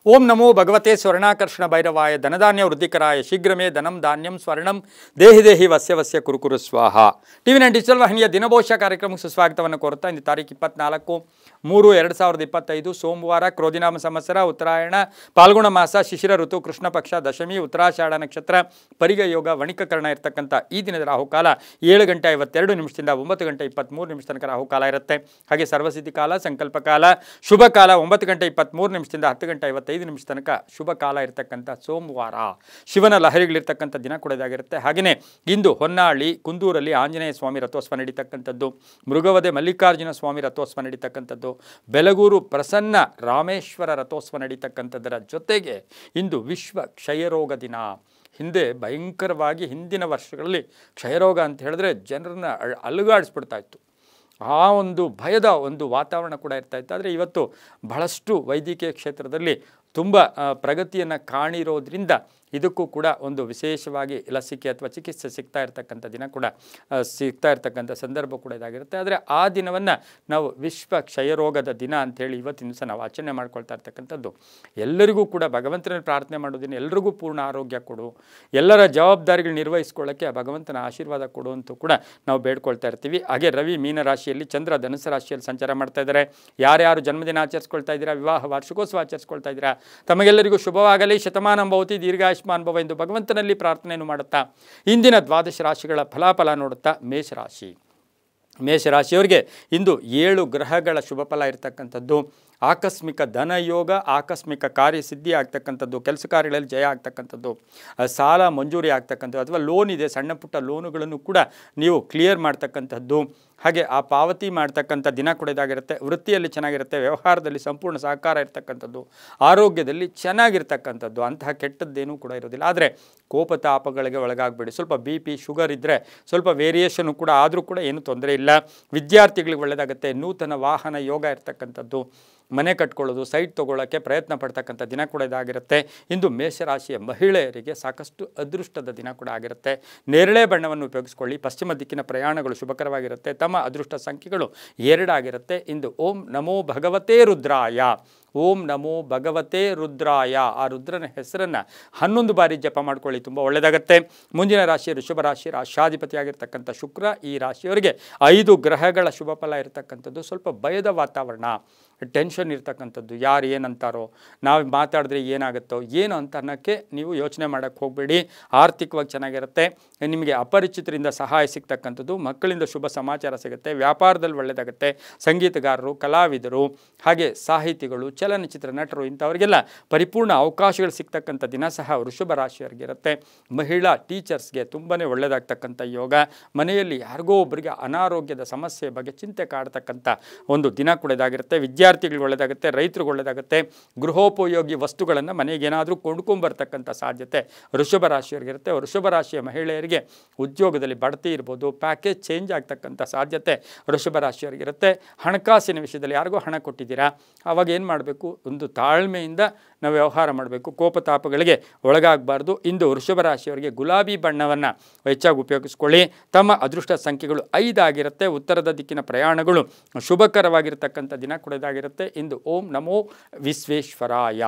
ಓಂ ನಮೋ ಭಗವತೆ ಸ್ವರ್ಣಾಕರ್ಷಣ ಭೈರವಾಯ ಧನಧಾನ್ಯ ವೃದ್ಧಿಕರಾಯ ಶೀಘ್ರಮೇ ಧನಂ ಧಾನ್ಯಂ ಸ್ವರ್ಣಂ ದೇಹಿ ದೇಹಿ ವಸ್ಯ ವಸ್ಯ ಕುರುಕುರು ಸ್ವಾಹ. ಟಿವಿ9 ಡಿಜಿಟಲ್ ವಾಹಿನಿಯ ದಿನಭವಿಷ್ಯ ಕಾರ್ಯಕ್ರಮಕ್ಕೆ ಸುಸ್ವಾಗತವನ್ನು ಕೋರುತ್ತಾ ಇಂದು ತಾರೀಕು 24/3/2025 ಸೋಮವಾರ, ಕ್ರೋಧಿನಾಮ ಸಂವತ್ಸರ, ಉತ್ತರಾಯಣ, ಪಾಲ್ಗುಣ ಮಾಸ, ಶಿಶಿರ ಋತು, ಕೃಷ್ಣ ಪಕ್ಷ, ದಶಮಿ, ಉತ್ತರಾಷಾಢ ನಕ್ಷತ್ರ, ಪರಿಗ ಯೋಗ, ವಣಿಕಕರಣ ಇರತಕ್ಕಂಥ ಈ ದಿನದ ರಾಹುಕಾಲ 7:52 9:23 ತನಕ ರಾಹುಕಾಲ ಇರುತ್ತೆ. ಹಾಗೆ ಸರ್ವಸಿದ್ಧಿ ಕಾಲ, ಸಂಕಲ್ಪ ಕಾಲ, ಶುಭ ಕಾಲ 9:23 10:55 ತನಕ ಶುಭ ಕಾಲ ಇರತಕ್ಕಂಥ ಸೋಮವಾರ. ಶಿವನ ಲಹರಿಗಳಿರ್ತಕ್ಕಂಥ ದಿನ ಕೂಡ ಇದಾಗಿರುತ್ತೆ. ಹಾಗೆಯೇ ಇಂದು ಹೊನ್ನಾಳಿ, ಕುಂದೂರಲ್ಲಿ ಆಂಜನೇಯ ಸ್ವಾಮಿ ರಥೋತ್ಸವ ನಡೀತಕ್ಕಂಥದ್ದು, ಮೃಗವದೆ ಮಲ್ಲಿಕಾರ್ಜುನ ಸ್ವಾಮಿ ರಥೋತ್ಸವ ನಡೀತಕ್ಕಂಥದ್ದು, ಬೆಲಗೂರು ಪ್ರಸನ್ನ ರಾಮೇಶ್ವರ ರಥೋತ್ಸವ ನಡೀತಕ್ಕಂಥದ್ದರ ಜೊತೆಗೆ ಇಂದು ವಿಶ್ವ ಕ್ಷಯರೋಗ ದಿನ. ಹಿಂದೆ ಭಯಂಕರವಾಗಿ ಹಿಂದಿನ ವರ್ಷಗಳಲ್ಲಿ ಕ್ಷಯರೋಗ ಅಂತ ಹೇಳಿದ್ರೆ ಜನರನ್ನ ಅಲುಗಾಡಿಸ್ಬಿಡ್ತಾ ಇತ್ತು. ಆ ಒಂದು ಭಯದ ಒಂದು ವಾತಾವರಣ ಕೂಡ ಇರ್ತಾಯಿತ್ತು. ಆದರೆ ಇವತ್ತು ಬಹಳಷ್ಟು ವೈದ್ಯಕೀಯ ಕ್ಷೇತ್ರದಲ್ಲಿ ತುಂಬ ಪ್ರಗತಿಯನ್ನು ಕಾಣಿರೋದ್ರಿಂದ ಇದಕ್ಕೂ ಕೂಡ ಒಂದು ವಿಶೇಷವಾಗಿ ಲಸಿಕೆ ಅಥವಾ ಚಿಕಿತ್ಸೆ ಸಿಗ್ತಾ ಇರ್ತಕ್ಕಂಥ ದಿನ ಕೂಡ ಸಿಗ್ತಾ ಇರ್ತಕ್ಕಂಥ ಸಂದರ್ಭ ಕೂಡ ಇದಾಗಿರುತ್ತೆ. ಆದರೆ ಆ ದಿನವನ್ನು ನಾವು ವಿಶ್ವ ಕ್ಷಯರೋಗದ ದಿನ ಅಂಥೇಳಿ ಇವತ್ತಿನ ದಿವಸ ನಾವು ಆಚರಣೆ ಮಾಡ್ಕೊಳ್ತಾ ಇರ್ತಕ್ಕಂಥದ್ದು. ಎಲ್ಲರಿಗೂ ಕೂಡ ಭಗವಂತನ ಪ್ರಾರ್ಥನೆ ಮಾಡೋದಿನ ಎಲ್ರಿಗೂ ಪೂರ್ಣ ಆರೋಗ್ಯ ಕೊಡು, ಎಲ್ಲರ ಜವಾಬ್ದಾರಿಗಳು ನಿರ್ವಹಿಸ್ಕೊಳ್ಳೋಕ್ಕೆ ಆ ಭಗವಂತನ ಆಶೀರ್ವಾದ ಕೊಡು ಅಂತೂ ಕೂಡ ನಾವು ಬೇಡ್ಕೊಳ್ತಾ ಇರ್ತೀವಿ. ಹಾಗೆ ರವಿ ಮೀನ ರಾಶಿಯಲ್ಲಿ, ಚಂದ್ರ ಧನುಸು ರಾಶಿಯಲ್ಲಿ ಸಂಚಾರ ಮಾಡ್ತಾ ಇದ್ದಾರೆ. ಯಾರ್ಯಾರು ಜನ್ಮದಿನ ಆಚರಿಸ್ಕೊಳ್ತಾ ಇದ್ದೀರಾ, ವಿವಾಹ ವಾರ್ಷಿಕೋತ್ಸವ ಆಚರಿಸ್ಕೊಳ್ತಾ ಇದ್ದೀರಾ, ತಮಗೆಲ್ಲರಿಗೂ ಶುಭವಾಗಲಿ, ಶತಮಾನಂ ಭವತಿ, ದೀರ್ಘಾಯುಷ್ಮಾನ್ ಭವ ಎಂದು ಭಗವಂತನಲ್ಲಿ ಪ್ರಾರ್ಥನೆಯನ್ನು ಮಾಡುತ್ತಾ ಇಂದಿನ ದ್ವಾದಶ ರಾಶಿಗಳ ಫಲಾಫಲ ನೋಡುತ್ತಾ ಮೇಷರಾಶಿಯವರಿಗೆ ಇಂದು 7 ಗ್ರಹಗಳ ಶುಭ ಫಲ ಇರತಕ್ಕಂಥದ್ದು. ಆಕಸ್ಮಿಕ ಧನಯೋಗ, ಆಕಸ್ಮಿಕ ಕಾರ್ಯಸಿದ್ಧಿ ಆಗ್ತಕ್ಕಂಥದ್ದು, ಕೆಲಸ ಕಾರ್ಯಗಳಲ್ಲಿ ಜಯ ಆಗ್ತಕ್ಕಂಥದ್ದು, ಸಾಲ ಮಂಜೂರಿ ಆಗ್ತಕ್ಕಂಥದ್ದು ಅಥವಾ ಲೋನ್ ಇದೆ, ಸಣ್ಣ ಪುಟ್ಟ ಲೋನುಗಳನ್ನು ಕೂಡ ನೀವು ಕ್ಲಿಯರ್ ಮಾಡ್ತಕ್ಕಂಥದ್ದು. ಹಾಗೆ ಆ ಪಾವತಿ ಮಾಡ್ತಕ್ಕಂಥ ದಿನ ಕೂಡ ಇದಾಗಿರುತ್ತೆ. ವೃತ್ತಿಯಲ್ಲಿ ಚೆನ್ನಾಗಿರುತ್ತೆ, ವ್ಯವಹಾರದಲ್ಲಿ ಸಂಪೂರ್ಣ ಸಹಕಾರ ಇರ್ತಕ್ಕಂಥದ್ದು, ಆರೋಗ್ಯದಲ್ಲಿ ಚೆನ್ನಾಗಿರ್ತಕ್ಕಂಥದ್ದು, ಅಂತಹ ಕೆಟ್ಟದ್ದೇನೂ ಕೂಡ ಇರೋದಿಲ್ಲ. ಆದರೆ ಕೋಪತಾಪಗಳಿಗೆ ಒಳಗಾಗಬೇಡಿ. ಸ್ವಲ್ಪ BP ಶುಗರ್ ಇದ್ದರೆ ಸ್ವಲ್ಪ ವೇರಿಯೇಷನ್ನು ಕೂಡ ಆದರೂ ಕೂಡ ಏನೂ ತೊಂದರೆ ಇಲ್ಲ. ವಿದ್ಯಾರ್ಥಿಗಳಿಗೆ ಒಳ್ಳೆಯದಾಗುತ್ತೆ. ನೂತನ ವಾಹನ ಯೋಗ ಇರ್ತಕ್ಕಂಥದ್ದು, ಮನೆ ಕಟ್ಕೊಳ್ಳೋದು, ಸೈಟ್ ತೊಗೊಳ್ಳೋಕ್ಕೆ ಪ್ರಯತ್ನ ಪಡ್ತಕ್ಕಂಥ ದಿನ ಕೂಡ ಇದಾಗಿರುತ್ತೆ. ಇಂದು ಮೇಷರಾಶಿಯ ಮಹಿಳೆಯರಿಗೆ ಸಾಕಷ್ಟು ಅದೃಷ್ಟದ ದಿನ ಕೂಡ ಆಗಿರುತ್ತೆ. ನೇರಳೆ ಬಣ್ಣವನ್ನು ಉಪಯೋಗಿಸ್ಕೊಳ್ಳಿ. ಪಶ್ಚಿಮ ದಿಕ್ಕಿನ ಪ್ರಯಾಣಗಳು ಶುಭಕರವಾಗಿರುತ್ತೆ. ತಮ್ಮ ಅದೃಷ್ಟ ಸಂಖ್ಯೆಗಳು 2 ಆಗಿರುತ್ತೆ. ಇಂದು ಓಂ ನಮೋ ಭಗವತೆ ರುದ್ರಾಯ, ಓಂ ನಮೋ ಭಗವತೆ ರುದ್ರಾಯ, ಆ ರುದ್ರನ ಹೆಸರನ್ನು 11 ಬಾರಿ ಜಪ ಮಾಡ್ಕೊಳ್ಳಿ, ತುಂಬ ಒಳ್ಳೆಯದಾಗತ್ತೆ. ಮುಂದಿನ ರಾಶಿ ಋಷಭ ರಾಶಿ, ರಾಶಾಧಿಪತಿಯಾಗಿರ್ತಕ್ಕಂಥ ಶುಕ್ರ. ಈ ರಾಶಿಯವರಿಗೆ 5 ಗ್ರಹಗಳ ಶುಭ ಫಲ ಇರತಕ್ಕಂಥದ್ದು. ಸ್ವಲ್ಪ ಭಯದ ವಾತಾವರಣ, ಟೆನ್ಷನ್ ಇರ್ತಕ್ಕಂಥದ್ದು, ಯಾರು ಏನಂತಾರೋ, ನಾವು ಮಾತಾಡಿದ್ರೆ ಏನಾಗುತ್ತೋ ಏನು ಅಂತ ಅನ್ನೋಕ್ಕೆ ನೀವು ಯೋಚನೆ ಮಾಡೋಕ್ಕೆ ಹೋಗಬೇಡಿ. ಆರ್ಥಿಕವಾಗಿ ಚೆನ್ನಾಗಿರುತ್ತೆ. ನಿಮಗೆ ಅಪರಿಚಿತರಿಂದ ಸಹಾಯ ಸಿಗ್ತಕ್ಕಂಥದ್ದು, ಮಕ್ಕಳಿಂದ ಶುಭ ಸಮಾಚಾರ ಸಿಗುತ್ತೆ. ವ್ಯಾಪಾರದಲ್ಲಿ ಒಳ್ಳೆಯದಾಗುತ್ತೆ. ಸಂಗೀತಗಾರರು, ಕಲಾವಿದರು, ಹಾಗೆ ಸಾಹಿತಿಗಳು, ಚಲನಚಿತ್ರ ನಟರು, ಇಂಥವರಿಗೆಲ್ಲ ಪರಿಪೂರ್ಣ ಅವಕಾಶಗಳು ಸಿಗ್ತಕ್ಕಂಥ ದಿನ ಸಹ ವೃಷಭ ರಾಶಿಯವರಿಗಿರುತ್ತೆ. ಮಹಿಳಾ ಟೀಚರ್ಸ್ಗೆ ತುಂಬಾ ಒಳ್ಳೆಯದಾಗ್ತಕ್ಕಂಥ ಯೋಗ. ಮನೆಯಲ್ಲಿ ಯಾರಿಗೋ ಒಬ್ಬರಿಗೆ ಅನಾರೋಗ್ಯದ ಸಮಸ್ಯೆ ಬಗ್ಗೆ ಚಿಂತೆ ಕಾಡ್ತಕ್ಕಂಥ ಒಂದು ದಿನ ಕೂಡ ಇದಾಗಿರುತ್ತೆ. ವಿದ್ಯಾರ್ಥಿಗಳಿಗೆ ಒಳ್ಳೆಯದಾಗುತ್ತೆ, ರೈತರಿಗೆ ಒಳ್ಳೆಯದಾಗುತ್ತೆ. ಗೃಹೋಪಯೋಗಿ ವಸ್ತುಗಳನ್ನು ಮನೆಗೆ ಏನಾದರೂ ಕೊಂಡ್ಕೊಂಬರ್ತಕ್ಕಂಥ ಸಾಧ್ಯತೆ ವೃಷಭ ರಾಶಿಯವರಿಗಿರುತ್ತೆ. ವೃಷಭ ರಾಶಿಯ ಮಹಿಳೆಯರಿಗೆ ಉದ್ಯೋಗದಲ್ಲಿ ಬಡ್ತಿ ಇರ್ಬೋದು, ಪ್ಯಾಕೇಜ್ ಚೇಂಜ್ ಆಗ್ತಕ್ಕಂಥ ಸಾಧ್ಯತೆ ವೃಷಭ ರಾಶಿಯವರಿಗಿರುತ್ತೆ. ಹಣಕಾಸಿನ ವಿಷಯದಲ್ಲಿ ಯಾರಿಗೂ ಹಣ ಕೊಟ್ಟಿದ್ದೀರಾ, ಆವಾಗ ಏನು ಮಾಡಬೇಕು, ಒಂದು ತಾಳ್ಮೆಯಿಂದ ನಾವು ವ್ಯವಹಾರ ಮಾಡಬೇಕು. ಕೋಪತಾಪಗಳಿಗೆ ಒಳಗಾಗಬಾರ್ದು. ಇಂದು ವೃಷಭ ರಾಶಿಯವರಿಗೆ ಗುಲಾಬಿ ಬಣ್ಣವನ್ನು ಹೆಚ್ಚಾಗಿ ಉಪಯೋಗಿಸ್ಕೊಳ್ಳಿ. ತಮ್ಮ ಅದೃಷ್ಟ ಸಂಖ್ಯೆಗಳು 5 ಆಗಿರುತ್ತೆ. ಉತ್ತರದ ದಿಕ್ಕಿನ ಪ್ರಯಾಣಗಳು ಶುಭಕರವಾಗಿರ್ತಕ್ಕಂಥ ದಿನ ಕೂಡ ಇದಾಗಿರುತ್ತೆ. ಇಂದು ಓಂ ನಮೋ ವಿಶ್ವೇಶ್ವರಾಯ,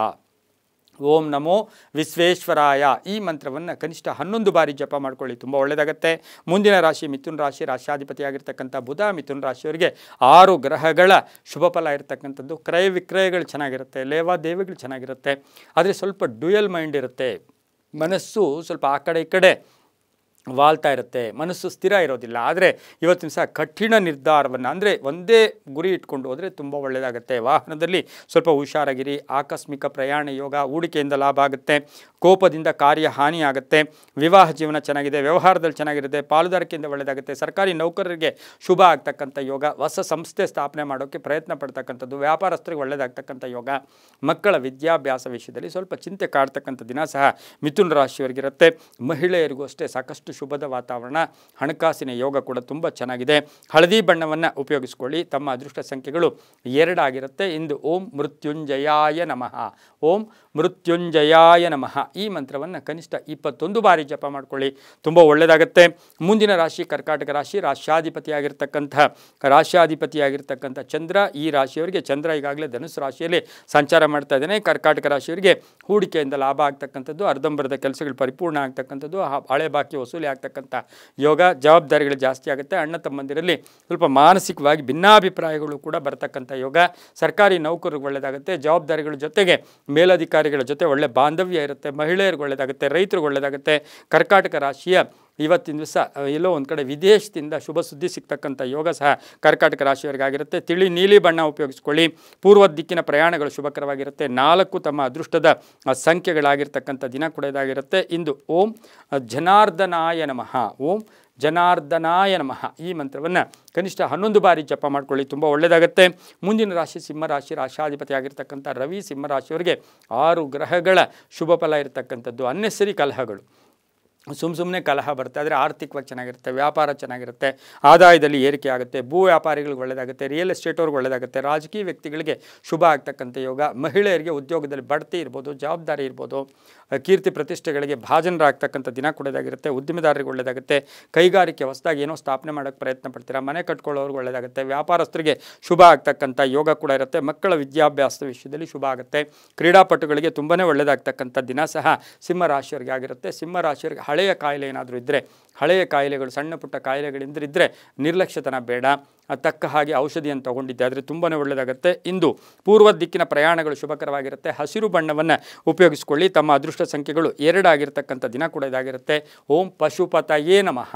ಓಂ ನಮೋ ವಿಶ್ವೇಶ್ವರಾಯ ಈ ಮಂತ್ರವನ್ನು ಕನಿಷ್ಠ 11 ಬಾರಿ ಜಪ ಮಾಡ್ಕೊಳ್ಳಿ, ತುಂಬ ಒಳ್ಳೆಯದಾಗುತ್ತೆ. ಮುಂದಿನ ರಾಶಿ ಮಿಥುನ ರಾಶಿ, ರಾಶಾಧಿಪತಿಯಾಗಿರ್ತಕ್ಕಂಥ ಬುಧ. ಮಿಥುನ ರಾಶಿಯವರಿಗೆ 6 ಗ್ರಹಗಳ ಶುಭ ಫಲ ಇರತಕ್ಕಂಥದ್ದು. ಕ್ರಯ ವಿಕ್ರಯಗಳು ಚೆನ್ನಾಗಿರುತ್ತೆ, ಲೇವಾದೇವಿಗಳು ಚೆನ್ನಾಗಿರುತ್ತೆ. ಆದರೆ ಸ್ವಲ್ಪ ಡ್ಯುಯಲ್ ಮೈಂಡ್ ಇರುತ್ತೆ. ಮನಸ್ಸು ಸ್ವಲ್ಪ ಆ ಕಡೆ ಈ ಕಡೆ ವಾಲ್ತಾ ಇರುತ್ತೆ, ಮನಸ್ಸು ಸ್ಥಿರ ಇರೋದಿಲ್ಲ. ಆದರೆ ಇವತ್ತಿನ ಸಹ ಕಠಿಣ ನಿರ್ಧಾರವನ್ನು, ಅಂದರೆ ಒಂದೇ ಗುರಿ ಇಟ್ಕೊಂಡು ಹೋದರೆ ತುಂಬ ಒಳ್ಳೆಯದಾಗುತ್ತೆ. ವಾಹನದಲ್ಲಿ ಸ್ವಲ್ಪ ಹುಷಾರಾಗಿರಿ. ಆಕಸ್ಮಿಕ ಪ್ರಯಾಣ ಯೋಗ, ಹೂಡಿಕೆಯಿಂದ ಲಾಭ ಆಗುತ್ತೆ. ಕೋಪದಿಂದ ಕಾರ್ಯ ಹಾನಿ ಆಗುತ್ತೆ. ವಿವಾಹ ಜೀವನ ಚೆನ್ನಾಗಿದೆ, ವ್ಯವಹಾರದಲ್ಲಿ ಚೆನ್ನಾಗಿರುತ್ತೆ. ಪಾಲುದಾರಿಕೆಯಿಂದ ಒಳ್ಳೆಯದಾಗುತ್ತೆ. ಸರ್ಕಾರಿ ನೌಕರರಿಗೆ ಶುಭ ಆಗ್ತಕ್ಕಂಥ ಯೋಗ. ಹೊಸ ಸಂಸ್ಥೆ ಸ್ಥಾಪನೆ ಮಾಡೋಕ್ಕೆ ಪ್ರಯತ್ನ ಪಡ್ತಕ್ಕಂಥದ್ದು, ವ್ಯಾಪಾರಸ್ಥರಿಗೆ ಒಳ್ಳೆಯದಾಗ್ತಕ್ಕಂಥ ಯೋಗ. ಮಕ್ಕಳ ವಿದ್ಯಾಭ್ಯಾಸ ವಿಷಯದಲ್ಲಿ ಸ್ವಲ್ಪ ಚಿಂತೆ ಕಾಡ್ತಕ್ಕಂಥ ದಿನ ಸಹ ಮಿಥುನ ರಾಶಿಯವರಿಗಿರುತ್ತೆ. ಮಹಿಳೆಯರಿಗೂ ಅಷ್ಟೇ ಸಾಕಷ್ಟು ಶುಭದ ವಾತಾವರಣ, ಹಣಕಾಸಿನ ಯೋಗ ಕೂಡ ತುಂಬ ಚೆನ್ನಾಗಿದೆ. ಹಳದಿ ಬಣ್ಣವನ್ನು ಉಪಯೋಗಿಸ್ಕೊಳ್ಳಿ. ತಮ್ಮ ಅದೃಷ್ಟ ಸಂಖ್ಯೆಗಳು 2 ಆಗಿರುತ್ತೆ. ಇಂದು ಓಂ ಮೃತ್ಯುಂಜಯಾಯ ನಮಃ, ಓಂ ಮೃತ್ಯುಂಜಯಾಯ ನಮಃ ಈ ಮಂತ್ರವನ್ನು ಕನಿಷ್ಠ 21 ಬಾರಿ ಜಪ ಮಾಡ್ಕೊಳ್ಳಿ, ತುಂಬ ಒಳ್ಳೆಯದಾಗುತ್ತೆ. ಮುಂದಿನ ರಾಶಿ ಕರ್ಕಾಟಕ ರಾಶಿ. ರಾಶ್ಯಾಧಿಪತಿಯಾಗಿರ್ತಕ್ಕಂಥ ಚಂದ್ರ, ಈ ರಾಶಿಯವರಿಗೆ ಚಂದ್ರ ಈಗಾಗಲೇ ಧನುಸ್ಸು ರಾಶಿಯಲ್ಲಿ ಸಂಚಾರ ಮಾಡ್ತಾ ಇದ್ದಾನೆ. ಕರ್ಕಾಟಕ ರಾಶಿಯವರಿಗೆ ಹೂಡಿಕೆಯಿಂದ ಲಾಭ ಆಗ್ತಕ್ಕಂಥದ್ದು, ಅರ್ಧಂಬರ್ಧ ಕೆಲಸಗಳು ಪರಿಪೂರ್ಣ ಆಗ್ತಕ್ಕಂಥದ್ದು, ಹಳೆ ಬಾಕಿ ವಸೂಲಿ ಆಗ್ತಕ್ಕಂಥ ಯೋಗ, ಜವಾಬ್ದಾರಿಗಳು ಜಾಸ್ತಿ ಆಗುತ್ತೆ. ಅಣ್ಣ ತಮ್ಮಂದಿರಲ್ಲಿ ಸ್ವಲ್ಪ ಮಾನಸಿಕವಾಗಿ ಭಿನ್ನಾಭಿಪ್ರಾಯಗಳು ಕೂಡ ಬರ್ತಕ್ಕಂಥ ಯೋಗ. ಸರ್ಕಾರಿ ನೌಕರರಿಗೆ ಒಳ್ಳೆಯದಾಗುತ್ತೆ. ಜವಾಬ್ದಾರಿಗಳ ಜೊತೆಗೆ ಮೇಲಧಿಕಾರಿಗಳ ಜೊತೆ ಒಳ್ಳೆ ಬಾಂಧವ್ಯ ಇರುತ್ತೆ. ಮಹಿಳೆಯರಿಗೆ ಒಳ್ಳೆಯದಾಗುತ್ತೆ, ರೈತರಿಗೆ ಒಳ್ಳೆಯದಾಗುತ್ತೆ. ಕರ್ಕಾಟಕ ರಾಶಿಯ ಇವತ್ತಿನ ದಿವಸ ಎಲ್ಲೋ ಒಂದು ಕಡೆ ವಿದೇಶದಿಂದ ಶುಭ ಸುದ್ದಿ ಸಿಗ್ತಕ್ಕಂಥ ಯೋಗ ಸಹ ಕರ್ಕಾಟಕ ರಾಶಿಯವರಿಗಾಗಿರುತ್ತೆ. ತಿಳಿ ನೀಲಿ ಬಣ್ಣ ಉಪಯೋಗಿಸ್ಕೊಳ್ಳಿ. ಪೂರ್ವ ದಿಕ್ಕಿನ ಪ್ರಯಾಣಗಳು ಶುಭಕರವಾಗಿರುತ್ತೆ. 4 ತಮ್ಮ ಅದೃಷ್ಟದ ಸಂಖ್ಯೆಗಳಾಗಿರ್ತಕ್ಕಂಥ ದಿನ ಕೂಡ ಇದಾಗಿರುತ್ತೆ. ಇಂದು ಓಂ ಜನಾರ್ದನಾಯ ನಮಃ, ಓಂ ಜನಾರ್ದನಾಯ ನಮಃ ಈ ಮಂತ್ರವನ್ನು ಕನಿಷ್ಠ 11 ಬಾರಿ ಜಪ ಮಾಡ್ಕೊಳ್ಳಿ, ತುಂಬ ಒಳ್ಳೆಯದಾಗುತ್ತೆ. ಮುಂದಿನ ರಾಶಿ ಸಿಂಹರಾಶಿ. ರಾಶಾಧಿಪತಿ ಆಗಿರ್ತಕ್ಕಂಥ ರವಿ ಸಿಂಹರಾಶಿಯವರಿಗೆ 6 ಗ್ರಹಗಳ ಶುಭ ಫಲ ಇರತಕ್ಕಂಥದ್ದು. ಅನ್ನೆಸರಿ ಕಲಹಗಳು, ಸುಮ್ಮನೆ ಕಲಹ ಬರುತ್ತೆ, ಆದರೆ ಆರ್ಥಿಕವಾಗಿ ಚೆನ್ನಾಗಿರುತ್ತೆ, ವ್ಯಾಪಾರ ಚೆನ್ನಾಗಿರುತ್ತೆ, ಆದಾಯದಲ್ಲಿ ಏರಿಕೆ ಆಗುತ್ತೆ, ಭೂ ವ್ಯಾಪಾರಿಗಳಿಗೆ ಒಳ್ಳೆಯದಾಗುತ್ತೆ, ರಿಯಲ್ ಎಸ್ಟೇಟ್ ಅವ್ರಿಗೆ ಒಳ್ಳೆಯದಾಗುತ್ತೆ, ರಾಜಕೀಯ ವ್ಯಕ್ತಿಗಳಿಗೆ ಶುಭ ಆಗ್ತಕ್ಕಂಥ ಯೋಗ, ಮಹಿಳೆಯರಿಗೆ ಉದ್ಯೋಗದಲ್ಲಿ ಬಡ್ತಿ ಇರ್ಬೋದು, ಜವಾಬ್ದಾರಿ ಇರ್ಬೋದು, ಕೀರ್ತಿ ಪ್ರತಿಷ್ಠೆಗಳಿಗೆ ಭಾಜನರಾಗ್ತಕ್ಕಂಥ ದಿನ ಕೊಡೋದಾಗಿರುತ್ತೆ. ಉದ್ಯಮಿದಾರರಿಗೆ ಒಳ್ಳೆಯದಾಗುತ್ತೆ. ಕೈಗಾರಿಕೆ ಹೊಸದಾಗಿ ಏನೋ ಸ್ಥಾಪನೆ ಮಾಡೋಕ್ಕೆ ಪ್ರಯತ್ನ ಪಡ್ತೀರಾ, ಮನೆ ಕಟ್ಕೊಳ್ಳೋರಿಗೆ ಒಳ್ಳೆಯದಾಗುತ್ತೆ. ವ್ಯಾಪಾರಸ್ಥರಿಗೆ ಶುಭ ಆಗ್ತಕ್ಕಂಥ ಯೋಗ ಕೂಡ ಇರುತ್ತೆ. ಮಕ್ಕಳ ವಿದ್ಯಾಭ್ಯಾಸದ ವಿಷಯದಲ್ಲಿ ಶುಭ ಆಗುತ್ತೆ. ಕ್ರೀಡಾಪಟುಗಳಿಗೆ ತುಂಬಾ ಒಳ್ಳೆಯದಾಗ್ತಕ್ಕಂಥ ದಿನ ಸಹ ಸಿಂಹರಾಶಿಯವರಿಗೆ ಆಗಿರುತ್ತೆ. ಸಿಂಹರಾಶಿಯವರಿಗೆ ಹಳೆಯ ಕಾಯಿಲೆ ಏನಾದರೂ ಇದ್ದರೆ, ಹಳೆಯ ಕಾಯಿಲೆಗಳು, ಸಣ್ಣ ಪುಟ್ಟ ಕಾಯಿಲೆಗಳಿಂದಿದ್ದರೆ ನಿರ್ಲಕ್ಷ್ಯತನ ಬೇಡ, ತಕ್ಕ ಹಾಗೆ ಔಷಧಿಯನ್ನು ತಗೊಂಡಿದ್ದೆ ಆದರೆ ತುಂಬಾ ಒಳ್ಳೆಯದಾಗುತ್ತೆ. ಇಂದು ಪೂರ್ವ ದಿಕ್ಕಿನ ಪ್ರಯಾಣಗಳು ಶುಭಕರವಾಗಿರುತ್ತೆ. ಹಸಿರು ಬಣ್ಣವನ್ನು ಉಪಯೋಗಿಸಿಕೊಳ್ಳಿ. ತಮ್ಮ ಅದೃಷ್ಟ ಸಂಖ್ಯೆಗಳು 2 ಆಗಿರ್ತಕ್ಕಂಥ ದಿನ ಕೂಡ ಇದಾಗಿರುತ್ತೆ. ಓಂ ಪಶುಪತಯೇ ನಮಃ,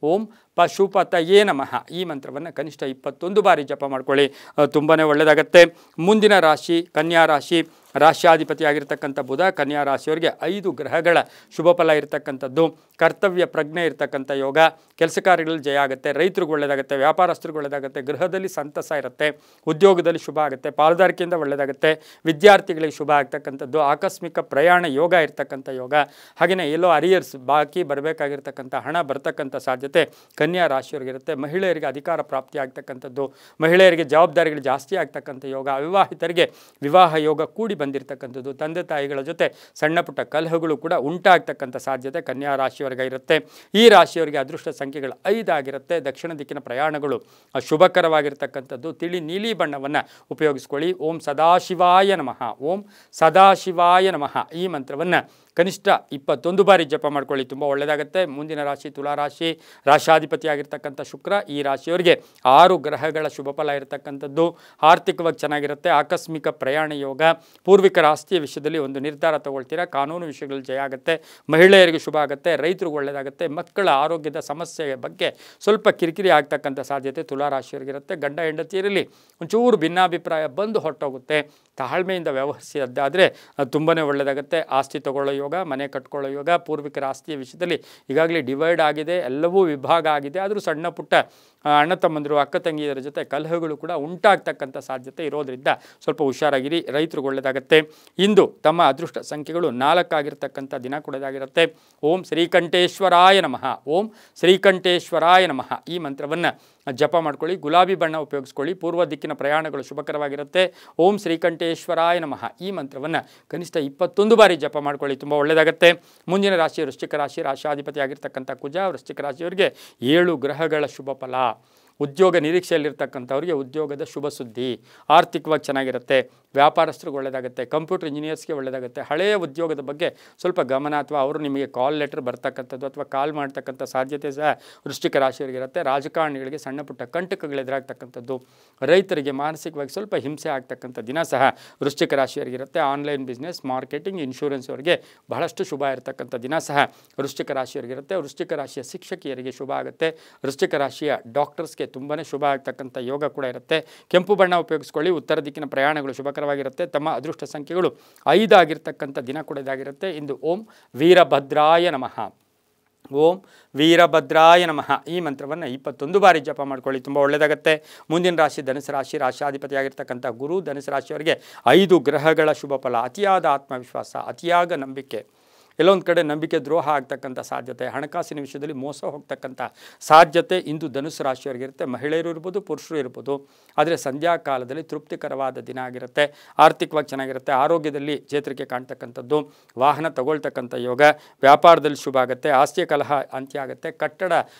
ಓಂ ಪಶುಪತಯೇ ನಮಃ ಈ ಮಂತ್ರವನ್ನು ಕನಿಷ್ಠ 21 ಬಾರಿ ಜಪ ಮಾಡ್ಕೊಳ್ಳಿ, ತುಂಬಾ ಒಳ್ಳೆಯದಾಗುತ್ತೆ. ಮುಂದಿನ ರಾಶಿ ಕನ್ಯಾ ರಾಶಿ. ರಾಶ್ಯಾಧಿಪತಿಯಾಗಿರ್ತಕ್ಕಂಥ ಬುಧ ಕನ್ಯಾ ರಾಶಿಯವರಿಗೆ 5 ಗ್ರಹಗಳ ಶುಭ ಫಲ ಇರತಕ್ಕಂಥದ್ದು. ಕರ್ತವ್ಯ ಪ್ರಜ್ಞೆ ಇರತಕ್ಕಂಥ ಯೋಗ, ಕೆಲಸ ಕಾರ್ಯಗಳಲ್ಲಿ ಜಯ ಆಗುತ್ತೆ, ರೈತರಿಗೆ ಒಳ್ಳೆಯದಾಗುತ್ತೆ, ವ್ಯಾಪಾರಸ್ಥರಿಗೆ ಒಳ್ಳೆಯದಾಗುತ್ತೆ, ಗೃಹದಲ್ಲಿ ಸಂತಸ ಇರುತ್ತೆ, ಉದ್ಯೋಗದಲ್ಲಿ ಶುಭ ಆಗುತ್ತೆ, ಪಾಲುದಾರಿಕೆಯಿಂದ ಒಳ್ಳೆಯದಾಗುತ್ತೆ, ವಿದ್ಯಾರ್ಥಿಗಳಿಗೆ ಶುಭ ಆಗ್ತಕ್ಕಂಥದ್ದು, ಆಕಸ್ಮಿಕ ಪ್ರಯಾಣ ಯೋಗ ಇರ್ತಕ್ಕಂಥ ಯೋಗ, ಹಾಗೆಯೇ ಎಲ್ಲೋ ಅರಿಯರ್ಸ್ ಬಾಕಿ ಬರಬೇಕಾಗಿರ್ತಕ್ಕಂಥ ಹಣ ಬರ್ತಕ್ಕಂಥ ಸಾಧ್ಯತೆ ಕನ್ಯಾ ರಾಶಿಯವರಿಗಿರುತ್ತೆ. ಮಹಿಳೆಯರಿಗೆ ಅಧಿಕಾರ ಪ್ರಾಪ್ತಿ ಆಗ್ತಕ್ಕಂಥದ್ದು, ಮಹಿಳೆಯರಿಗೆ ಜವಾಬ್ದಾರಿಗಳು ಜಾಸ್ತಿ ಆಗ್ತಕ್ಕಂಥ ಯೋಗ, ಅವಿವಾಹಿತರಿಗೆ ವಿವಾಹ ಯೋಗ ಕೂಡಿ ಬಂದಿರತಕ್ಕಂಥದ್ದು, ತಂದೆ ತಾಯಿಗಳ ಜೊತೆ ಸಣ್ಣ ಪುಟ್ಟ ಕಲಹಗಳು ಕೂಡ ಉಂಟಾಗ್ತಕ್ಕಂಥ ಸಾಧ್ಯತೆ ಕನ್ಯಾ ರಾಶಿಯವರಿಗೆ ಇರುತ್ತೆ. ಈ ರಾಶಿಯವರಿಗೆ ಅದೃಷ್ಟ ಸಂಖ್ಯೆಗಳು 5 ಆಗಿರುತ್ತೆ. ದಕ್ಷಿಣ ದಿಕ್ಕಿನ ಪ್ರಯಾಣಗಳು ಶುಭಕರವಾಗಿರ್ತಕ್ಕಂಥದ್ದು. ತಿಳಿ ನೀಲಿ ಬಣ್ಣವನ್ನು ಉಪಯೋಗಿಸ್ಕೊಳ್ಳಿ. ಓಂ ಸದಾಶಿವಾಯ ನಮಃ, ಓಂ ಸದಾಶಿವಾಯ ನಮಃ ಈ ಮಂತ್ರವನ್ನು ಕನಿಷ್ಠ 21 ಬಾರಿ ಜಪ ಮಾಡ್ಕೊಳ್ಳಿ, ತುಂಬ ಒಳ್ಳೆಯದಾಗುತ್ತೆ. ಮುಂದಿನ ರಾಶಿ ತುಲಾರಾಶಿ. ರಾಶಾಧಿಪತಿಯಾಗಿರ್ತಕ್ಕಂಥ ಶುಕ್ರ, ಈ ರಾಶಿಯವರಿಗೆ 6 ಗ್ರಹಗಳ ಶುಭ ಫಲ ಇರತಕ್ಕಂಥದ್ದು. ಆರ್ಥಿಕವಾಗಿ ಚೆನ್ನಾಗಿರುತ್ತೆ. ಆಕಸ್ಮಿಕ ಪ್ರಯಾಣ ಯೋಗ, ಪೂರ್ವಿಕರ ಆಸ್ತಿಯ ವಿಷಯದಲ್ಲಿ ಒಂದು ನಿರ್ಧಾರ ತಗೊಳ್ತೀರಾ, ಕಾನೂನು ವಿಷಯಗಳಲ್ಲಿ ಜಯ ಆಗುತ್ತೆ, ಮಹಿಳೆಯರಿಗೆ ಶುಭ ಆಗುತ್ತೆ, ರೈತರಿಗೆ ಒಳ್ಳೆಯದಾಗುತ್ತೆ. ಮಕ್ಕಳ ಆರೋಗ್ಯದ ಸಮಸ್ಯೆಯ ಬಗ್ಗೆ ಸ್ವಲ್ಪ ಕಿರಿಕಿರಿ ಆಗ್ತಕ್ಕಂಥ ಸಾಧ್ಯತೆ ತುಲಾರಾಶಿಯವರಿಗಿರುತ್ತೆ. ಗಂಡ ಹೆಂಡತಿಯರಲ್ಲಿ ಒಂಚೂರು ಭಿನ್ನಾಭಿಪ್ರಾಯ ಬಂದು ಹೊರಟೋಗುತ್ತೆ, ತಾಳ್ಮೆಯಿಂದ ವ್ಯವಹರಿಸಿದ್ದಾದರೆ ತುಂಬಾ ಒಳ್ಳೆಯದಾಗುತ್ತೆ. ಆಸ್ತಿ ತಗೊಳ್ಳೋ ಯೋಗ, ಮನೆ ಕಟ್ಕೊಳ್ಳೋ ಯೋಗ, ಪೂರ್ವಿಕರ ಆಸ್ತಿಯ ವಿಷಯದಲ್ಲಿ ಈಗಾಗಲೇ ಡಿವೈಡ್ ಆಗಿದೆ, ಎಲ್ಲವೂ ವಿಭಾಗ ಆಗಿದೆ, ಆದರೂ ಸಣ್ಣ ಪುಟ್ಟ ಅಣ್ಣ ತಮ್ಮಂದಿರು ಅಕ್ಕ ತಂಗಿಯರ ಜೊತೆ ಕಲಹಗಳು ಕೂಡ ಉಂಟಾಗ್ತಕ್ಕಂಥ ಸಾಧ್ಯತೆ ಇರೋದರಿಂದ ಸ್ವಲ್ಪ ಹುಷಾರಾಗಿರಿ. ರೈತರಿಗೆ ಒಳ್ಳೆಯದಾಗುತ್ತೆ. ಇಂದು ತಮ್ಮ ಅದೃಷ್ಟ ಸಂಖ್ಯೆಗಳು 4 ಆಗಿರ್ತಕ್ಕಂಥ ದಿನ ಕೂಡ ಇದಾಗಿರುತ್ತೆ. ಓಂ ಶ್ರೀಕಂಠೇಶ್ವರಾಯ ನಮಃ, ಓಂ ಶ್ರೀಕಂಠೇಶ್ವರಾಯ ನಮಃ ಈ ಮಂತ್ರವನ್ನು ಜಪ ಮಾಡ್ಕೊಳ್ಳಿ. ಗುಲಾಬಿ ಬಣ್ಣ ಉಪಯೋಗಿಸ್ಕೊಳ್ಳಿ. ಪೂರ್ವ ದಿಕ್ಕಿನ ಪ್ರಯಾಣಗಳು ಶುಭಕರವಾಗಿರುತ್ತೆ. ಓಂ ಶ್ರೀಕಂಠೇಶ್ವರಾಯ ನಮಃ ಈ ಮಂತ್ರವನ್ನು ಕನಿಷ್ಠ 21 ಬಾರಿ ಜಪ ಮಾಡ್ಕೊಳ್ಳಿ, ತುಂಬ ಒಳ್ಳೆಯದಾಗುತ್ತೆ. ಮುಂದಿನ ರಾಶಿ ವೃಶ್ಚಿಕ ರಾಶಿ. ರಾಶಾಧಿಪತಿ ಆಗಿರ್ತಕ್ಕಂಥ ಕುಜ, ವೃಶ್ಚಿಕ ರಾಶಿಯವರಿಗೆ 7 ಗ್ರಹಗಳ ಶುಭ ಫಲ. ಉದ್ಯೋಗ ನಿರೀಕ್ಷೆಯಲ್ಲಿರ್ತಕ್ಕಂಥವ್ರಿಗೆ ಉದ್ಯೋಗದ ಶುಭ ಸುದ್ದಿ, ಆರ್ಥಿಕವಾಗಿ ಚೆನ್ನಾಗಿರುತ್ತೆ, ವ್ಯಾಪಾರಸ್ಥರಿಗೆ ಒಳ್ಳೆಯದಾಗುತ್ತೆ, ಕಂಪ್ಯೂಟರ್ ಇಂಜಿನಿಯರ್ಸ್ಗೆ ಒಳ್ಳೆಯದಾಗುತ್ತೆ. ಹಳೆಯ ಉದ್ಯೋಗದ ಬಗ್ಗೆ ಸ್ವಲ್ಪ ಗಮನ, ಅಥವಾ ಅವರು ನಿಮಗೆ ಕಾಲ್ ಲೆಟರ್ ಬರ್ತಕ್ಕಂಥದ್ದು ಅಥವಾ ಕಾಲ್ ಮಾಡ್ತಕ್ಕಂಥ ಸಾಧ್ಯತೆ ಸಹ ವೃಶ್ಚಿಕ ರಾಶಿಯವರಿಗಿರುತ್ತೆ. ರಾಜಕಾರಣಿಗಳಿಗೆ ಸಣ್ಣ ಪುಟ್ಟ ಕಂಟಕಗಳು ಎದುರಾಗ್ತಕ್ಕಂಥದ್ದು, ರೈತರಿಗೆ ಮಾನಸಿಕವಾಗಿ ಸ್ವಲ್ಪ ಹಿಂಸೆ ಆಗ್ತಕ್ಕಂಥ ದಿನ ಸಹ ವೃಶ್ಚಿಕ ರಾಶಿಯವರಿಗಿರುತ್ತೆ. ಆನ್ಲೈನ್ ಬಿಸ್ನೆಸ್, ಮಾರ್ಕೆಟಿಂಗ್, ಇನ್ಶೂರೆನ್ಸ್ ಅವರಿಗೆ ಬಹಳಷ್ಟು ಶುಭ ಇರತಕ್ಕಂಥ ದಿನ ಸಹ ವೃಶ್ಚಿಕ ರಾಶಿಯವರಿಗಿರುತ್ತೆ. ವೃಶ್ಚಿಕ ರಾಶಿಯ ಶಿಕ್ಷಕಿಯರಿಗೆ ಶುಭ ಆಗುತ್ತೆ. ವೃಶ್ಚಿಕ ರಾಶಿಯ ಡಾಕ್ಟರ್ಸ್ಗೆ ತುಂಬಾ ಶುಭ ಆಗ್ತಕ್ಕಂಥ ಯೋಗ ಕೂಡ ಇರುತ್ತೆ. ಕೆಂಪು ಬಣ್ಣ ಉಪಯೋಗಿಸ್ಕೊಳ್ಳಿ. ಉತ್ತರ ದಿಕ್ಕಿನ ಪ್ರಯಾಣಗಳು ಶುಭಕರವಾಗಿರುತ್ತೆ. ತಮ್ಮ ಅದೃಷ್ಟ ಸಂಖ್ಯೆಗಳು 5 ಆಗಿರ್ತಕ್ಕಂಥ ದಿನ ಕೂಡ ಇದಾಗಿರುತ್ತೆ. ಇಂದು ಓಂ ವೀರಭದ್ರಾಯ ನಮಃ, ಓಂ ವೀರಭದ್ರಾಯ ನಮಃ ಈ ಮಂತ್ರವನ್ನು 21 ಬಾರಿ ಜಪ ಮಾಡ್ಕೊಳ್ಳಿ, ತುಂಬ ಒಳ್ಳೆಯದಾಗುತ್ತೆ. ಮುಂದಿನ ರಾಶಿ ಧನುಸು ರಾಶಿ. ರಾಶಾಧಿಪತಿಯಾಗಿರ್ತಕ್ಕಂಥ ಗುರು, ಧನುಸು ರಾಶಿಯವರಿಗೆ 5 ಗ್ರಹಗಳ ಶುಭ ಫಲ. ಅತಿಯಾದ ಆತ್ಮವಿಶ್ವಾಸ, ಅತಿಯಾದ ನಂಬಿಕೆ, ಎಲ್ಲೊಂದು ಕಡೆ ನಂಬಿಕೆ ದ್ರೋಹ ಆಗ್ತಕ್ಕಂಥ ಸಾಧ್ಯತೆ, ಹಣಕಾಸಿನ ವಿಷಯದಲ್ಲಿ ಮೋಸ ಹೋಗ್ತಕ್ಕಂಥ ಸಾಧ್ಯತೆ ಇಂದು ಧನುಸ್ಸು ರಾಶಿಯವರಿಗಿರುತ್ತೆ. ಮಹಿಳೆಯರು ಇರ್ಬೋದು, ಪುರುಷರು ಇರ್ಬೋದು. ಆದರೆ ಸಂಧ್ಯಾ ಕಾಲದಲ್ಲಿ ತೃಪ್ತಿಕರವಾದ ದಿನ ಆಗಿರುತ್ತೆ. ಆರ್ಥಿಕವಾಗಿ ಚೆನ್ನಾಗಿರುತ್ತೆ. ಆರೋಗ್ಯದಲ್ಲಿ ಚೇತರಿಕೆ ಕಾಣ್ತಕ್ಕಂಥದ್ದು, ವಾಹನ ತಗೊಳ್ತಕ್ಕಂಥ ಯೋಗ, ವ್ಯಾಪಾರದಲ್ಲಿ ಶುಭ ಆಗುತ್ತೆ. ಆಸ್ತಿಯ ಕಲಹ ಅಂತ್ಯ ಆಗುತ್ತೆ. ಕಟ್ಟಡ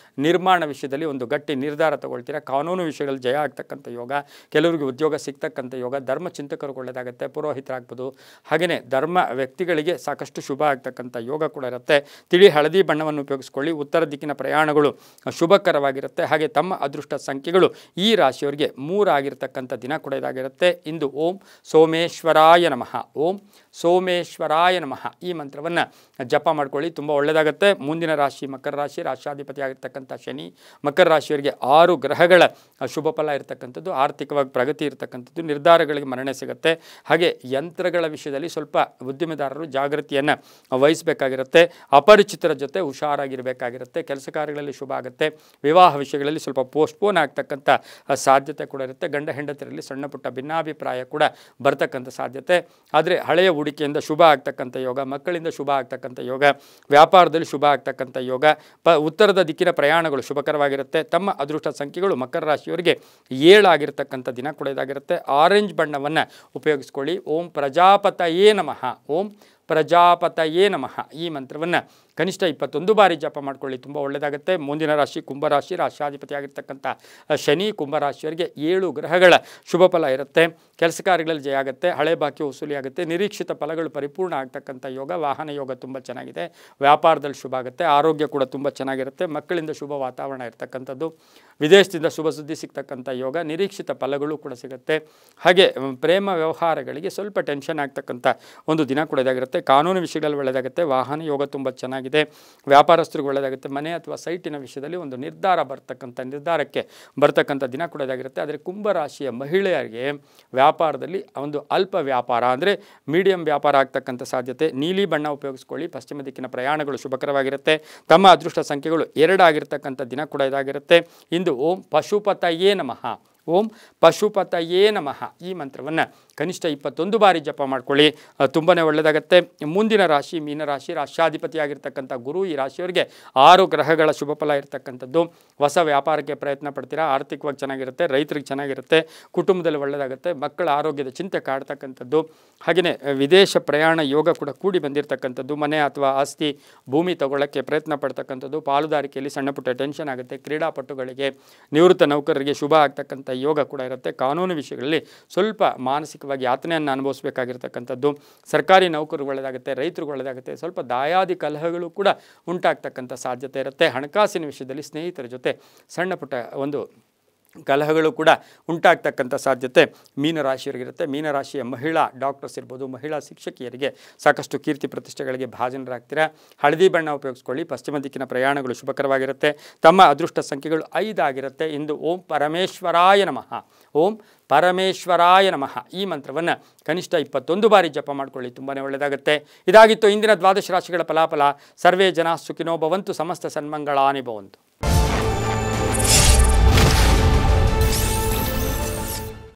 ನಿರ್ಮಾಣ ವಿಷಯದಲ್ಲಿ ಒಂದು ಗಟ್ಟಿ ನಿರ್ಧಾರ ತಗೊಳ್ತೀರಾ. ಕಾನೂನು ವಿಷಯಗಳಲ್ಲಿ ಜಯ ಆಗ್ತಕ್ಕಂಥ ಯೋಗ, ಕೆಲವರಿಗೆ ಉದ್ಯೋಗ ಸಿಗ್ತಕ್ಕಂಥ ಯೋಗ, ಧರ್ಮ ಚಿಂತಕರಿಗೆ ಒಳ್ಳೆಯದಾಗುತ್ತೆ, ಪುರೋಹಿತರಾಗ್ಬೋದು. ಹಾಗೆಯೇ ಧರ್ಮ ವ್ಯಕ್ತಿಗಳಿಗೆ ಸಾಕಷ್ಟು ಶುಭ ಆಗ್ತಕ್ಕಂಥ ಯೋಗ ಕೂಡ ಇರುತ್ತೆ. ತಿಳಿ ಹಳದಿ ಬಣ್ಣವನ್ನು ಉಪಯೋಗಿಸ್ಕೊಳ್ಳಿ. ಉತ್ತರ ದಿಕ್ಕಿನ ಪ್ರಯಾಣಗಳು ಶುಭಕರವಾಗಿರುತ್ತೆ. ಹಾಗೆ ತಮ್ಮ ಅದೃಷ್ಟ ಸಂಖ್ಯೆಗಳು ಈ ರಾಶಿಯವರಿಗೆ 3 ಆಗಿರ್ತಕ್ಕಂಥ ದಿನ ಕೂಡ ಇದಾಗಿರುತ್ತೆ. ಇಂದು ಓಂ ಸೋಮೇಶ್ವರಾಯ ನಮಃ, ಓಂ ಸೋಮೇಶ್ವರಾಯ ನಮಃ ಈ ಮಂತ್ರವನ್ನು ಜಪ ಮಾಡ್ಕೊಳ್ಳಿ, ತುಂಬ ಒಳ್ಳೆಯದಾಗುತ್ತೆ. ಮುಂದಿನ ರಾಶಿ ಮಕರ ರಾಶಿ, ರಾಶಾಧಿಪತಿ ಆಗಿರ್ತಕ್ಕಂಥ ಶನಿ. ಮಕರ ರಾಶಿಯವರಿಗೆ 6 ಗ್ರಹಗಳ ಶುಭ ಫಲ ಇರತಕ್ಕಂಥದ್ದು, ಆರ್ಥಿಕವಾಗಿ ಪ್ರಗತಿ ಇರತಕ್ಕಂಥದ್ದು, ನಿರ್ಧಾರಗಳಿಗೆ ಮನ್ನಣೆ ಸಿಗುತ್ತೆ. ಹಾಗೆ ಯಂತ್ರಗಳ ವಿಷಯದಲ್ಲಿ ಸ್ವಲ್ಪ ಉದ್ಯಮಿದಾರರು ಜಾಗೃತಿಯನ್ನು ವಹಿಸಬೇಕಾಗಿರುತ್ತೆ. ಅಪರಿಚಿತರ ಜೊತೆ ಹುಷಾರಾಗಿರಬೇಕಾಗಿರುತ್ತೆ. ಕೆಲಸ ಕಾರ್ಯಗಳಲ್ಲಿ ಶುಭ ಆಗುತ್ತೆ. ವಿವಾಹ ವಿಷಯಗಳಲ್ಲಿ ಸ್ವಲ್ಪ ಪೋಸ್ಟ್ಪೋನ್ ಆಗ್ತಕ್ಕಂಥ ಸಾಧ್ಯತೆ ಕೂಡ ಇರುತ್ತೆ. ಗಂಡ ಹೆಂಡತಿಯರಲ್ಲಿ ಸಣ್ಣ ಪುಟ್ಟ ಭಿನ್ನಾಭಿಪ್ರಾಯ ಕೂಡ ಬರ್ತಕ್ಕಂಥ ಸಾಧ್ಯತೆ. ಆದರೆ ಹಳೆಯ ಹೂಡಿಕೆಯಿಂದ ಶುಭ ಆಗ್ತಕ್ಕಂಥ ಯೋಗ, ಮಕ್ಕಳಿಂದ ಶುಭ ಆಗ್ತಕ್ಕಂಥ ಯೋಗ, ವ್ಯಾಪಾರದಲ್ಲಿ ಶುಭ ಆಗ್ತಕ್ಕಂಥ ಯೋಗ, ಉತ್ತರದ ದಿಕ್ಕಿನ ಪ್ರಯಾಣಗಳು ಶುಭಕರವಾಗಿರುತ್ತೆ. ತಮ್ಮ ಅದೃಷ್ಟ ಸಂಖ್ಯೆಗಳು ಮಕರ ರಾಶಿಯವರಿಗೆ 7 ಆಗಿರ್ತಕ್ಕಂಥ ದಿನ ಕೂಡ ಇದಾಗಿರುತ್ತೆ. ಆರೆಂಜ್ ಬಣ್ಣವನ್ನು ಉಪಯೋಗಿಸ್ಕೊಳ್ಳಿ. ಓಂ ಪ್ರಜಾಪತಯೇ ನಮಃ, ಓಂ ಪ್ರಜಾಪತಯೇ ನಮಃ ಈ ಮಂತ್ರವನ್ನು ಕನಿಷ್ಠ 21 ಬಾರಿ ಜಪ ಮಾಡ್ಕೊಳ್ಳಿ, ತುಂಬ ಒಳ್ಳೆಯದಾಗುತ್ತೆ. ಮುಂದಿನ ರಾಶಿ ಕುಂಭರಾಶಿ, ರಾಶಾಧಿಪತಿ ಆಗಿರ್ತಕ್ಕಂಥ ಶನಿ. ಕುಂಭರಾಶಿಯವರಿಗೆ 7 ಗ್ರಹಗಳ ಶುಭ ಫಲ ಇರುತ್ತೆ. ಕೆಲಸ ಕಾರ್ಯಗಳಲ್ಲಿ ಜಯ ಆಗುತ್ತೆ. ಹಳೆ ಬಾಕಿ ವಸೂಲಿ ಆಗುತ್ತೆ. ನಿರೀಕ್ಷಿತ ಫಲಗಳು ಪರಿಪೂರ್ಣ ಆಗ್ತಕ್ಕಂಥ ಯೋಗ, ವಾಹನ ಯೋಗ ತುಂಬ ಚೆನ್ನಾಗಿದೆ. ವ್ಯಾಪಾರದಲ್ಲಿ ಶುಭ ಆಗುತ್ತೆ. ಆರೋಗ್ಯ ಕೂಡ ತುಂಬ ಚೆನ್ನಾಗಿರುತ್ತೆ. ಮಕ್ಕಳಿಂದ ಶುಭ ವಾತಾವರಣ ಇರ್ತಕ್ಕಂಥದ್ದು, ವಿದೇಶದಿಂದ ಶುಭ ಸುದ್ದಿ ಸಿಗ್ತಕ್ಕಂಥ ಯೋಗ, ನಿರೀಕ್ಷಿತ ಫಲಗಳು ಕೂಡ ಸಿಗುತ್ತೆ. ಹಾಗೆ ಪ್ರೇಮ ವ್ಯವಹಾರಗಳಿಗೆ ಸ್ವಲ್ಪ ಟೆನ್ಷನ್ ಆಗ್ತಕ್ಕಂಥ ಒಂದು ದಿನ ಕೂಡ ಇದಾಗಿರುತ್ತೆ. ಕಾನೂನು ವಿಷಯಗಳಲ್ಲಿ ಒಳ್ಳೆಯದಾಗುತ್ತೆ. ವಾಹನ ಯೋಗ ತುಂಬ ಚೆನ್ನಾಗಿದೆ. ವ್ಯಾಪಾರಸ್ಥರಿಗೆ ಒಳ್ಳೆಯದಾಗುತ್ತೆ. ಮನೆ ಅಥವಾ ಸೈಟಿನ ವಿಷಯದಲ್ಲಿ ಒಂದು ನಿರ್ಧಾರಕ್ಕೆ ಬರ್ತಕ್ಕಂಥ ದಿನ ಕೂಡ ಇದಾಗಿರುತ್ತೆ. ಆದರೆ ಕುಂಭರಾಶಿಯ ಮಹಿಳೆಯರಿಗೆ ವ್ಯಾಪಾರದಲ್ಲಿ ಒಂದು ಅಲ್ಪ ವ್ಯಾಪಾರ ಅಂದರೆ ಮೀಡಿಯಂ ವ್ಯಾಪಾರ ಆಗ್ತಕ್ಕಂಥ ಸಾಧ್ಯತೆ. ನೀಲಿ ಬಣ್ಣ ಉಪಯೋಗಿಸ್ಕೊಳ್ಳಿ. ಪಶ್ಚಿಮ ದಿಕ್ಕಿನ ಪ್ರಯಾಣಗಳು ಶುಭಕರವಾಗಿರುತ್ತೆ. ತಮ್ಮ ಅದೃಷ್ಟ ಸಂಖ್ಯೆಗಳು 2 ಆಗಿರ್ತಕ್ಕಂಥ ದಿನ ಕೂಡ ಇದಾಗಿರುತ್ತೆ. ಇಂದು ಓಂ ಪಶುಪತಯೇ ನಮಃ, ಓಂ ಪಶುಪತಯೇ ನಮಃ ಈ ಮಂತ್ರವನ್ನು ಕನಿಷ್ಠ 21 ಬಾರಿ ಜಪ ಮಾಡ್ಕೊಳ್ಳಿ, ತುಂಬಾ ಒಳ್ಳೆಯದಾಗುತ್ತೆ. ಮುಂದಿನ ರಾಶಿ ಮೀನರಾಶಿ, ರಾಶ್ಯಾಧಿಪತಿಯಾಗಿರ್ತಕ್ಕಂಥ ಗುರು. ಈ ರಾಶಿಯವರಿಗೆ 6 ಗ್ರಹಗಳ ಶುಭ ಫಲ ಇರತಕ್ಕಂಥದ್ದು. ಹೊಸ ವ್ಯಾಪಾರಕ್ಕೆ ಪ್ರಯತ್ನ ಪಡ್ತೀರಾ. ಆರ್ಥಿಕವಾಗಿ ಚೆನ್ನಾಗಿರುತ್ತೆ. ರೈತರಿಗೆ ಚೆನ್ನಾಗಿರುತ್ತೆ. ಕುಟುಂಬದಲ್ಲಿ ಒಳ್ಳೆಯದಾಗುತ್ತೆ. ಮಕ್ಕಳ ಆರೋಗ್ಯದ ಚಿಂತೆ ಕಾಡ್ತಕ್ಕಂಥದ್ದು. ಹಾಗೆಯೇ ವಿದೇಶ ಪ್ರಯಾಣ ಯೋಗ ಕೂಡ ಕೂಡಿ ಬಂದಿರತಕ್ಕಂಥದ್ದು. ಮನೆ ಅಥವಾ ಆಸ್ತಿ ಭೂಮಿ ತಗೊಳ್ಳೋಕ್ಕೆ ಪ್ರಯತ್ನ ಪಡ್ತಕ್ಕಂಥದ್ದು. ಪಾಲುದಾರಿಕೆಯಲ್ಲಿ ಸಣ್ಣ ಪುಟ್ಟ ಟೆನ್ಷನ್ ಆಗುತ್ತೆ. ಕ್ರೀಡಾಪಟುಗಳಿಗೆ, ನಿವೃತ್ತ ನೌಕರರಿಗೆ ಶುಭ ಆಗ್ತಕ್ಕಂಥ ಯೋಗ ಕೂಡ ಇರುತ್ತೆ. ಕಾನೂನು ವಿಷಯಗಳಲ್ಲಿ ಸ್ವಲ್ಪ ಮಾನಸಿಕವಾಗಿ ಯಾತನೆಯನ್ನು ಅನುಭವಿಸಬೇಕಾಗಿರ್ತಕ್ಕಂಥದ್ದು. ಸರ್ಕಾರಿ ನೌಕರರು ಒಳ್ಳೆಯದಾಗುತ್ತೆ. ರೈತರಿಗೆ ಒಳ್ಳೆಯದಾಗುತ್ತೆ. ಸ್ವಲ್ಪ ದಾಯಾದಿ ಕಲಹಗಳು ಕೂಡ ಉಂಟಾಗ್ತಕ್ಕಂಥ ಸಾಧ್ಯತೆ ಇರುತ್ತೆ. ಹಣಕಾಸಿನ ವಿಷಯದಲ್ಲಿ ಸ್ನೇಹಿತರ ಜೊತೆ ಸಣ್ಣ ಪುಟ್ಟ ಒಂದು ಕಲಹಗಳು ಕೂಡ ಉಂಟಾಗ್ತಕ್ಕಂಥ ಸಾಧ್ಯತೆ ಮೀನರಾಶಿಯವರಿಗಿರುತ್ತೆ. ಮೀನರಾಶಿಯ ಮಹಿಳಾ ಡಾಕ್ಟರ್ಸ್ ಇರ್ಬೋದು, ಮಹಿಳಾ ಶಿಕ್ಷಕಿಯರಿಗೆ ಸಾಕಷ್ಟು ಕೀರ್ತಿ ಪ್ರತಿಷ್ಠೆಗಳಿಗೆ ಭಾಜನರಾಗ್ತೀರಾ. ಹಳದಿ ಬಣ್ಣ ಉಪಯೋಗಿಸ್ಕೊಳ್ಳಿ. ಪಶ್ಚಿಮ ದಿಕ್ಕಿನ ಪ್ರಯಾಣಗಳು ಶುಭಕರವಾಗಿರುತ್ತೆ. ತಮ್ಮ ಅದೃಷ್ಟ ಸಂಖ್ಯೆಗಳು 5 ಆಗಿರುತ್ತೆ. ಇಂದು ಓಂ ಪರಮೇಶ್ವರಾಯ ನಮಃ, ಓಂ ಪರಮೇಶ್ವರಾಯ ನಮಃ ಈ ಮಂತ್ರವನ್ನು ಕನಿಷ್ಠ 21 ಬಾರಿ ಜಪ ಮಾಡ್ಕೊಳ್ಳಿ, ತುಂಬಾ ಒಳ್ಳೆಯದಾಗುತ್ತೆ. ಇದಾಗಿತ್ತು ಇಂದಿನ 12 ರಾಶಿಗಳ ಫಲಾಫಲ. ಸರ್ವೇ ಜನ ಸುಖಿನೋ ಭವಂತು, ಸಮಸ್ತ ಸನ್ಮಂಗಳಾನಿ ಭವಂತು.